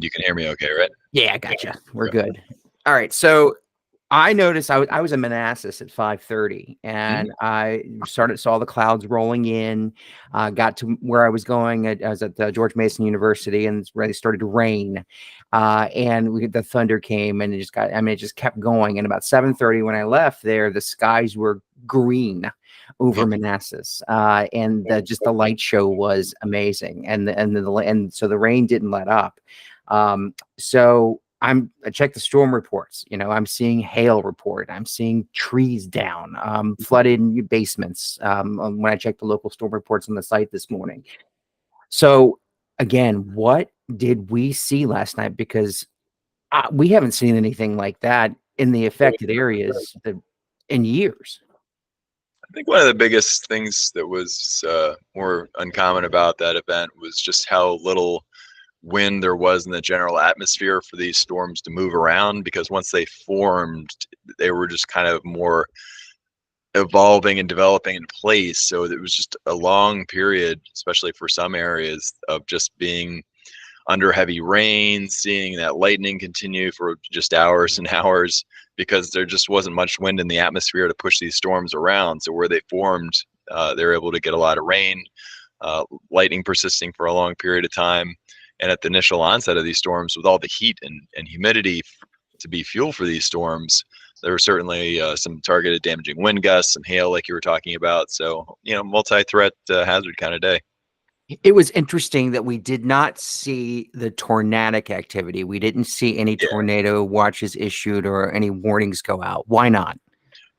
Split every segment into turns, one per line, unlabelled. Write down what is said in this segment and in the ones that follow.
And you can hear me okay, right?
Yeah, I gotcha. We're good. All right. So I noticed I was in Manassas at 5:30, and I saw the clouds rolling in. Got to where I was going. I was at George Mason University, and it's really started to rain. And the thunder came, and it just kept going. And about 7:30, when I left there, the skies were green over Manassas, and just the light show was amazing. And so the rain didn't let up. So I checked the storm reports. I'm seeing hail report. I'm seeing trees down, flooded basements. When I checked the local storm reports on the site this morning. So again, what did we see last night? Because we haven't seen anything like that in the affected areas in years.
I think one of the biggest things that was more uncommon about that event was just how little wind there was in the general atmosphere for these storms to move around, because once they formed, they were just kind of more evolving and developing in place. So it was just a long period, especially for some areas, of just being under heavy rain, seeing that lightning continue for just hours and hours, because there just wasn't much wind in the atmosphere to push these storms around. So where they formed, they were able to get a lot of rain, lightning persisting for a long period of time. And at the initial onset of these storms, with all the heat and humidity to be fuel for these storms, there were certainly some targeted damaging wind gusts, some hail like you were talking about. So, multi-threat hazard kind of day.
It was interesting that we did not see the tornadic activity. We didn't see any tornado watches issued or any warnings go out. Why not?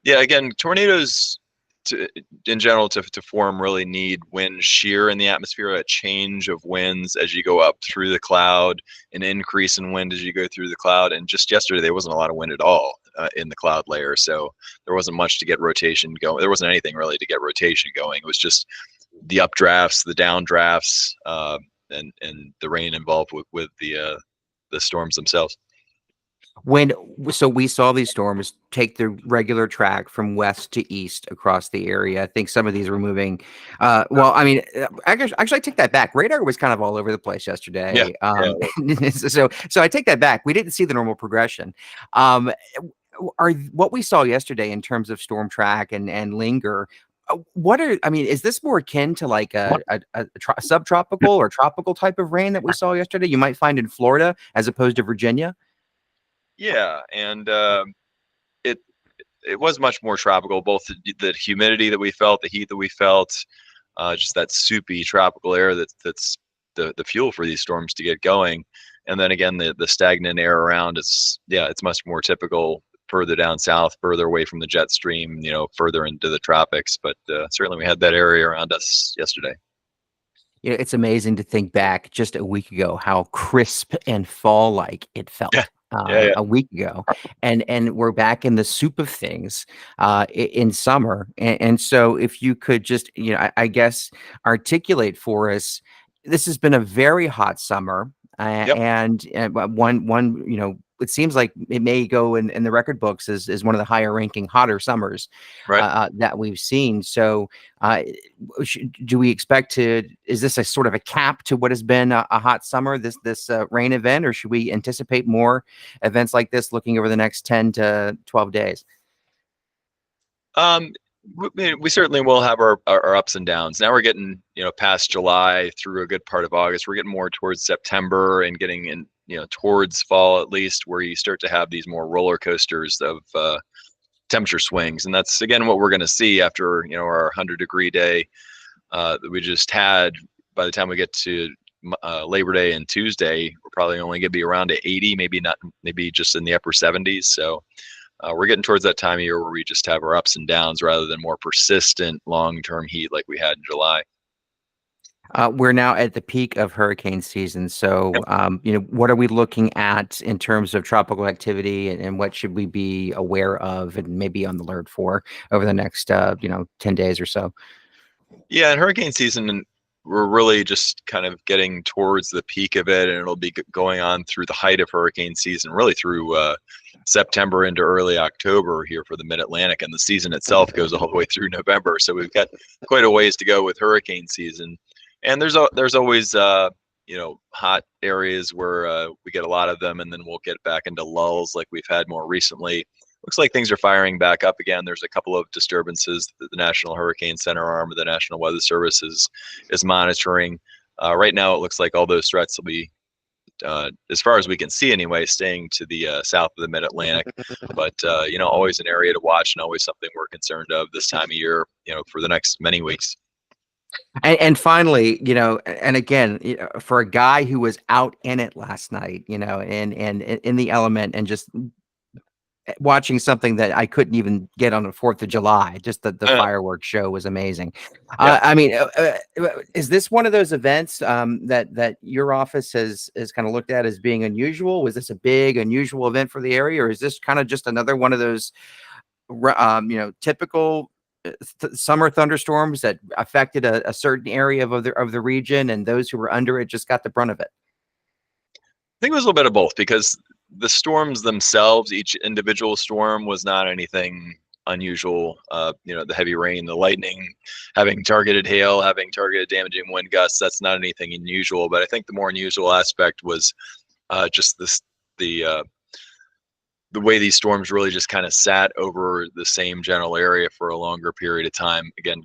Yeah, again, tornadoes in general to form really need wind shear in the atmosphere, a change of winds as you go up through the cloud, an increase in wind as you go through the cloud. And just yesterday, there wasn't a lot of wind at all in the cloud layer. So there wasn't much to get rotation going. There wasn't anything really to get rotation going. It was just the updrafts, the downdrafts, and the rain involved with the storms themselves.
So we saw these storms take the regular track from west to east across the area. I think some of these were moving. Actually, I take that back. Radar was kind of all over the place yesterday. So I take that back. We didn't see the normal progression. What we saw yesterday in terms of storm track and linger, is this more akin to like a subtropical or tropical type of rain that we saw yesterday you might find in Florida as opposed to Virginia?
Yeah, and it was much more tropical, both the humidity that we felt, the heat that we felt, just that soupy tropical air that's the fuel for these storms to get going. And then again, the stagnant air around, it's much more typical further down south, further away from the jet stream, further into the tropics. But certainly we had that area around us yesterday.
It's amazing to think back just a week ago how crisp and fall-like it felt. A week ago, and we're back in the soup of things in summer. And so if you could just, I guess, articulate for us, this has been a very hot summer. And one, it seems like it may go in the record books as one of the higher ranking hotter summers that we've seen. So do we expect is this a sort of a cap to what has been a hot summer, this rain event, or should we anticipate more events like this looking over the next 10 to 12 days?
We certainly will have our ups and downs. Now we're getting, past July through a good part of August. We're getting more towards September and getting in, towards fall at least, where you start to have these more roller coasters of temperature swings. And that's, again, what we're going to see after, our 100-degree day that we just had. By the time we get to Labor Day and Tuesday, we're probably only going to be around to 80, maybe just in the upper 70s. So we're getting towards that time of year where we just have our ups and downs rather than more persistent long-term heat like we had in July.
We're now at the peak of hurricane season. So, what are we looking at in terms of tropical activity, and what should we be aware of and maybe on the alert for over the next, 10 days or so?
Yeah, in hurricane season, we're really just kind of getting towards the peak of it, and it'll be going on through the height of hurricane season, really through September into early October here for the Mid-Atlantic, and the season itself goes all the way through November. So we've got quite a ways to go with hurricane season. And there's always hot areas where we get a lot of them, and then we'll get back into lulls like we've had more recently. Looks like things are firing back up again. There's a couple of disturbances that the National Hurricane Center arm of the National Weather Service is monitoring. Right now, it looks like all those threats will be, as far as we can see anyway, staying to the south of the Mid-Atlantic. But, always an area to watch and always something we're concerned of this time of year, for the next many weeks.
And finally, and again, for a guy who was out in it last night, and in the element and just watching something that I couldn't even get on the 4th of July, just the fireworks show was amazing.
Yeah.
I mean, is this one of those events that your office has kind of looked at as being unusual? Was this a big, unusual event for the area, or is this kind of just another one of those, typical summer thunderstorms that affected a certain area of the region, and those who were under it just got the brunt of it?
I think it was a little bit of both, because the storms themselves, each individual storm was not anything unusual. The heavy rain, the lightning, having targeted hail, having targeted damaging wind gusts, that's not anything unusual. But I think the more unusual aspect was just the way these storms really just kind of sat over the same general area for a longer period of time. Again,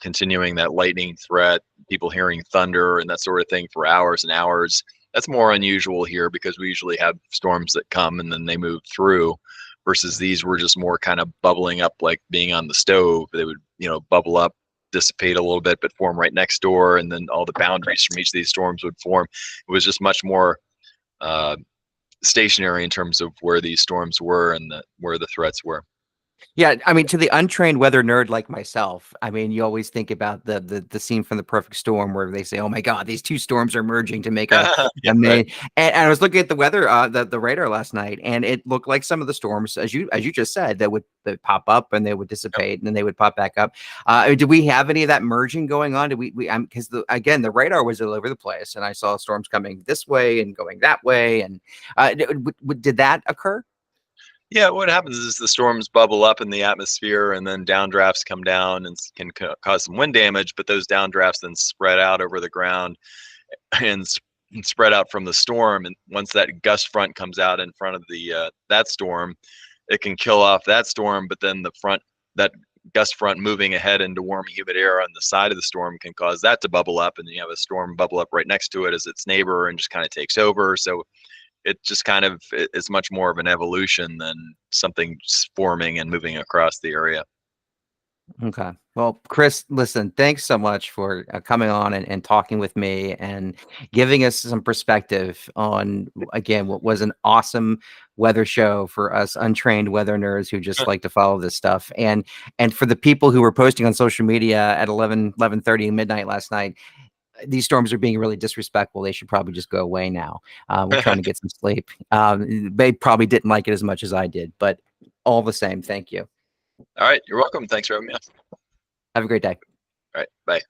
continuing that lightning threat, people hearing thunder and that sort of thing for hours and hours. That's more unusual here, because we usually have storms that come and then they move through, versus these were just more kind of bubbling up, like being on the stove. They would, bubble up, dissipate a little bit, but form right next door. And then all the boundaries from each of these storms would form. It was just much more stationary in terms of where these storms were and where the threats were.
Yeah, I mean, to the untrained weather nerd like myself, I mean, you always think about the scene from The Perfect Storm where they say, "Oh my God, these two storms are merging to make a
Yeah,
main." And I was looking at the weather, the radar last night, and it looked like some of the storms, as you just said, that would pop up and they would dissipate and then they would pop back up. Do we have any of that merging going on? Do we? Because again, the radar was all over the place, and I saw storms coming this way and going that way, and did that occur?
Yeah, what happens is the storms bubble up in the atmosphere, and then downdrafts come down and can cause some wind damage, but those downdrafts then spread out over the ground and spread out from the storm. And once that gust front comes out in front of that storm, it can kill off that storm, but then that gust front moving ahead into warm, humid air on the side of the storm can cause that to bubble up, and you have a storm bubble up right next to it as its neighbor and just kind of takes over. So it just kind of is much more of an evolution than something just forming and moving across the area.
Okay. Well, Chris, listen, thanks so much for coming on and talking with me and giving us some perspective on, again, what was an awesome weather show for us untrained weather nerds who just like to follow this stuff. And for the people who were posting on social media at 11:30 midnight last night, these storms are being really disrespectful. They should probably just go away now. We're trying to get some sleep. They probably didn't like it as much as I did, but all the same, thank you.
All right. You're welcome. Thanks for having me on.
Have a great day.
All right. Bye.